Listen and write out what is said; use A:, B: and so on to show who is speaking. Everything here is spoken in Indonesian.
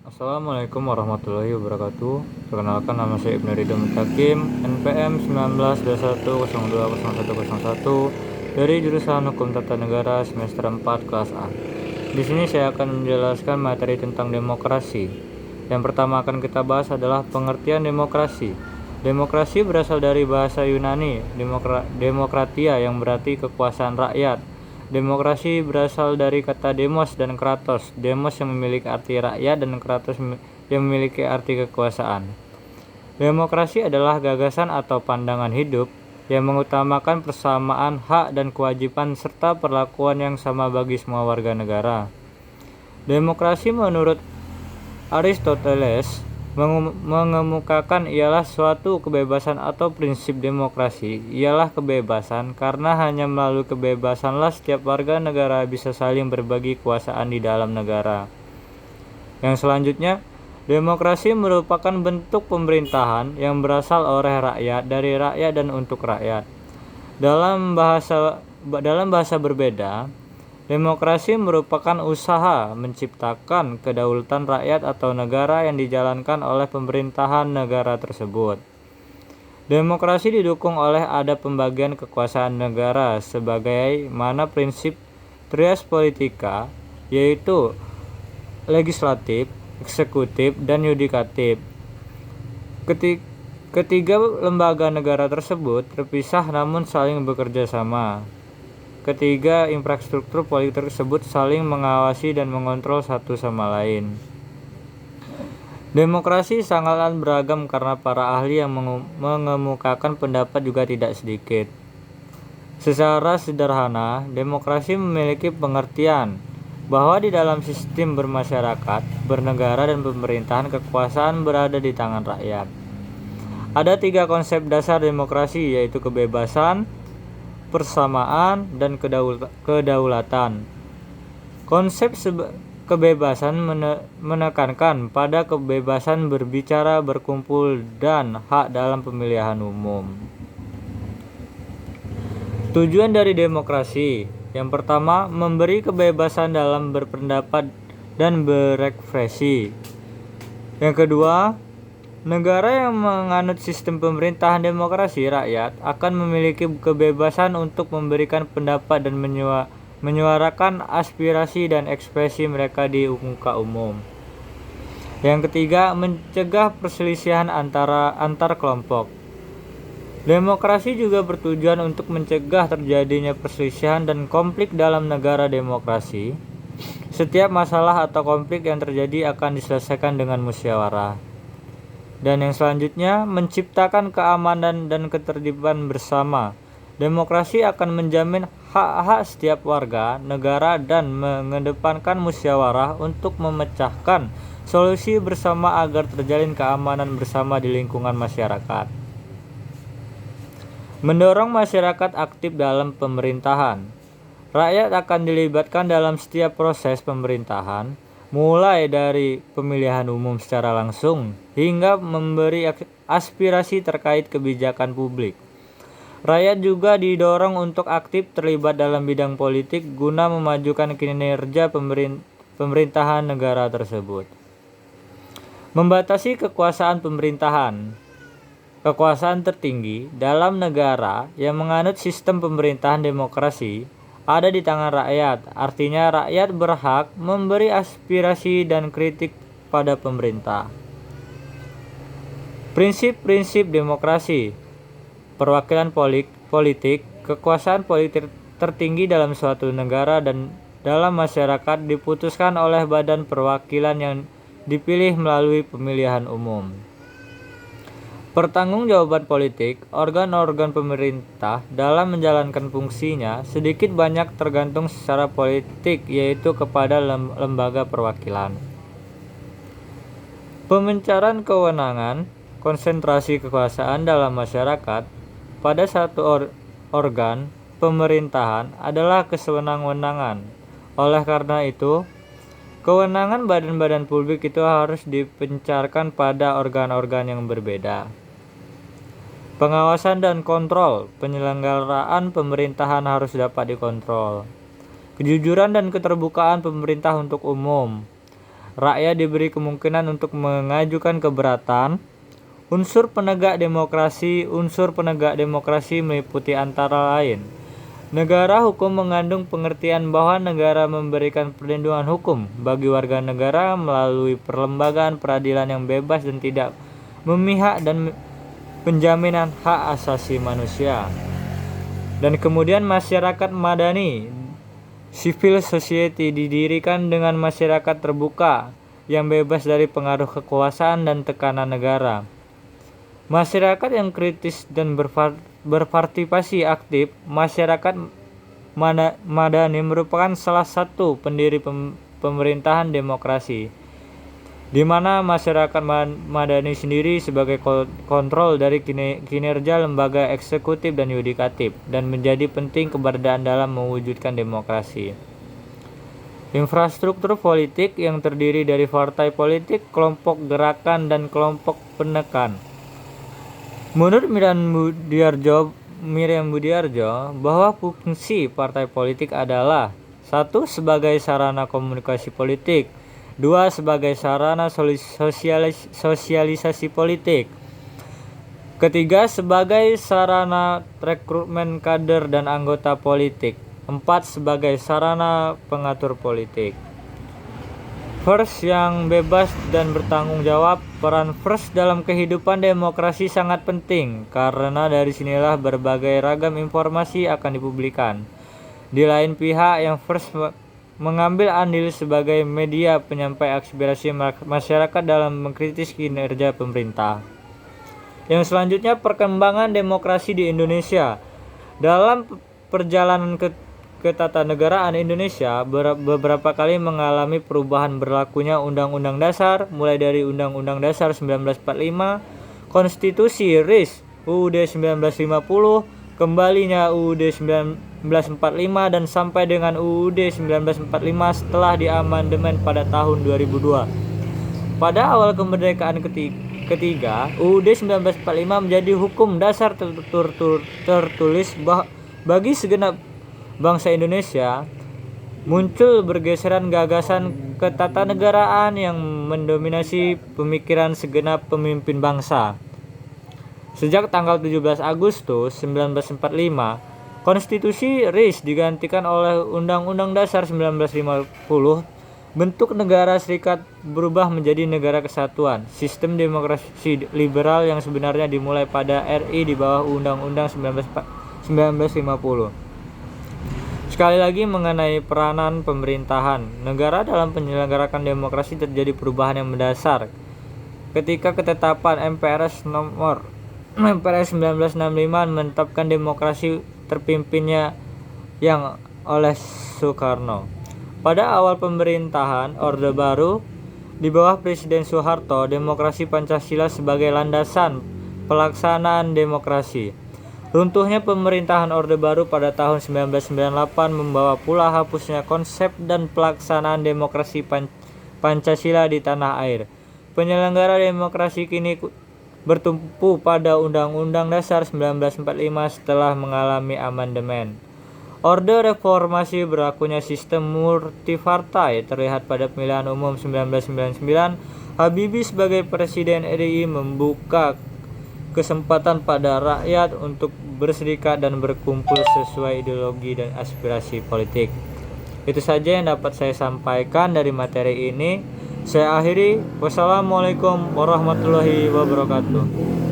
A: Assalamualaikum warahmatullahi wabarakatuh. Perkenalkan, nama saya Ibnu Ridho Mutakim, NPM 1921020101 dari jurusan Hukum Tata Negara semester 4 kelas A. Di sini saya akan menjelaskan materi tentang demokrasi. Yang pertama akan kita bahas adalah pengertian demokrasi. Demokrasi berasal dari bahasa Yunani, demokratia, yang berarti kekuasaan rakyat. Demokrasi berasal dari kata demos dan kratos. Demos yang memiliki arti rakyat dan kratos yang memiliki arti kekuasaan. Demokrasi adalah gagasan atau pandangan hidup yang mengutamakan persamaan hak dan kewajiban serta perlakuan yang sama bagi semua warga negara. Demokrasi menurut Aristoteles mengemukakan ialah suatu kebebasan atau prinsip demokrasi ialah kebebasan karena hanya melalui kebebasanlah setiap warga negara bisa saling berbagi kekuasaan di dalam negara. Yang selanjutnya, demokrasi merupakan bentuk pemerintahan yang berasal oleh rakyat, dari rakyat dan untuk rakyat. Dalam bahasa berbeda, demokrasi merupakan usaha menciptakan kedaulatan rakyat atau negara yang dijalankan oleh pemerintahan negara tersebut. Demokrasi didukung oleh ada pembagian kekuasaan negara sebagai mana prinsip trias politika, yaitu legislatif, eksekutif, dan yudikatif. Ketiga lembaga negara tersebut terpisah namun saling bekerja sama. Ketiga, infrastruktur politik tersebut saling mengawasi dan mengontrol satu sama lain. Demokrasi sangatlah beragam karena para ahli yang mengemukakan pendapat juga tidak sedikit. Secara sederhana, demokrasi memiliki pengertian bahwa di dalam sistem bermasyarakat, bernegara, dan pemerintahan, kekuasaan berada di tangan rakyat. Ada 3 konsep dasar demokrasi, yaitu kebebasan, persamaan, dan kedaulatan. Konsep kebebasan menekankan pada kebebasan berbicara, berkumpul, dan hak dalam pemilihan umum. Tujuan dari demokrasi: yang pertama, memberi kebebasan dalam berpendapat dan berekspresi. Yang kedua, negara yang menganut sistem pemerintahan demokrasi rakyat akan memiliki kebebasan untuk memberikan pendapat dan menyuarakan aspirasi dan ekspresi mereka di muka umum. Yang ketiga, mencegah perselisihan antar kelompok. Demokrasi juga bertujuan untuk mencegah terjadinya perselisihan dan konflik dalam negara demokrasi. Setiap masalah atau konflik yang terjadi akan diselesaikan dengan musyawarah. Dan yang selanjutnya, menciptakan keamanan dan ketertiban bersama. Demokrasi akan menjamin hak-hak setiap warga negara dan mengedepankan musyawarah untuk memecahkan solusi bersama agar terjalin keamanan bersama di lingkungan masyarakat. Mendorong masyarakat aktif dalam pemerintahan. Rakyat akan dilibatkan dalam setiap proses pemerintahan, mulai dari pemilihan umum secara langsung hingga memberi aspirasi terkait kebijakan publik. Rakyat juga didorong untuk aktif terlibat dalam bidang politik guna memajukan kinerja pemerintahan negara tersebut. Membatasi kekuasaan pemerintahan. Kekuasaan tertinggi dalam negara yang menganut sistem pemerintahan demokrasi ada di tangan rakyat. Artinya rakyat berhak memberi aspirasi dan kritik pada pemerintah. Prinsip-prinsip demokrasi. Perwakilan politik, kekuasaan politik tertinggi dalam suatu negara dan dalam masyarakat diputuskan oleh badan perwakilan yang dipilih melalui pemilihan umum. Pertanggungjawaban politik, organ-organ pemerintah dalam menjalankan fungsinya sedikit banyak tergantung secara politik, yaitu kepada lembaga perwakilan. Pemencaran kewenangan, konsentrasi kekuasaan dalam masyarakat pada satu organ pemerintahan adalah kesewenang-wenangan. Oleh karena itu, kewenangan badan-badan publik itu harus dipencarkan pada organ-organ yang berbeda. Pengawasan dan kontrol penyelenggaraan pemerintahan harus dapat dikontrol. Kejujuran dan keterbukaan pemerintah untuk umum. rakyat diberi kemungkinan untuk mengajukan keberatan. Unsur penegak demokrasi meliputi antara lain: negara hukum mengandung pengertian bahwa negara memberikan perlindungan hukum bagi warga negara melalui perlembagaan peradilan yang bebas dan tidak memihak dan penjaminan hak asasi manusia. Dan kemudian masyarakat madani, civil society, didirikan dengan masyarakat terbuka yang bebas dari pengaruh kekuasaan dan tekanan negara. Masyarakat yang kritis dan berpartisipasi aktif. Masyarakat madani merupakan salah satu pendiri pemerintahan demokrasi, di mana masyarakat madani sendiri sebagai kontrol dari kinerja lembaga eksekutif dan yudikatif, dan menjadi penting keberadaan dalam mewujudkan demokrasi. Infrastruktur politik yang terdiri dari partai politik, kelompok gerakan, dan kelompok penekan. Menurut Miriam Budiarjo, bahwa fungsi partai politik adalah: 1. Sebagai sarana komunikasi politik, 2. Sebagai sarana sosialisasi politik, ketiga sebagai sarana rekrutmen kader dan anggota politik, 4. Sebagai sarana pengatur politik. First yang bebas dan bertanggung jawab. Peran First dalam kehidupan demokrasi sangat penting, karena dari sinilah berbagai ragam informasi akan dipublikkan. Di lain pihak, yang First mengambil andil sebagai media penyampai aspirasi masyarakat dalam mengkritis kinerja pemerintah. Yang selanjutnya, perkembangan demokrasi di Indonesia. Dalam perjalanan ketatanegaraan Indonesia beberapa kali mengalami perubahan berlakunya Undang-Undang Dasar, mulai dari Undang-Undang Dasar 1945, Konstitusi RIS UUD 1950, kembalinya UUD 1945, dan sampai dengan UUD 1945 setelah diamandemen pada tahun 2002. Pada awal kemerdekaan ketiga, UUD 1945 menjadi hukum dasar tertulis bagi segenap bangsa Indonesia. Muncul bergeseran gagasan ketatanegaraan yang mendominasi pemikiran segenap pemimpin bangsa. Sejak tanggal 17 Agustus 1945, Konstitusi RIS digantikan oleh Undang-Undang Dasar 1950. Bentuk negara serikat berubah menjadi negara kesatuan. Sistem demokrasi liberal yang sebenarnya dimulai pada RI di bawah Undang-Undang 1950. Sekali lagi mengenai peranan pemerintahan negara dalam penyelenggarakan demokrasi, terjadi perubahan yang mendasar ketika ketetapan MPRS 1965 menetapkan demokrasi terpimpinnya yang oleh Soekarno. Pada awal pemerintahan Orde Baru di bawah Presiden Soeharto, demokrasi Pancasila sebagai landasan pelaksanaan demokrasi. Runtuhnya pemerintahan Orde Baru pada tahun 1998 membawa pula hapusnya konsep dan pelaksanaan demokrasi Pancasila di tanah air. Penyelenggara demokrasi kini bertumpu pada Undang-Undang Dasar 1945 setelah mengalami amandemen. Orde reformasi berlakunya sistem multipartai terlihat pada pemilihan umum 1999. Habibie sebagai Presiden RI membuka kesempatan pada rakyat untuk berserikat dan berkumpul sesuai ideologi dan aspirasi politik. Itu saja yang dapat saya sampaikan dari materi ini. Saya akhiri. Wassalamualaikum warahmatullahi wabarakatuh.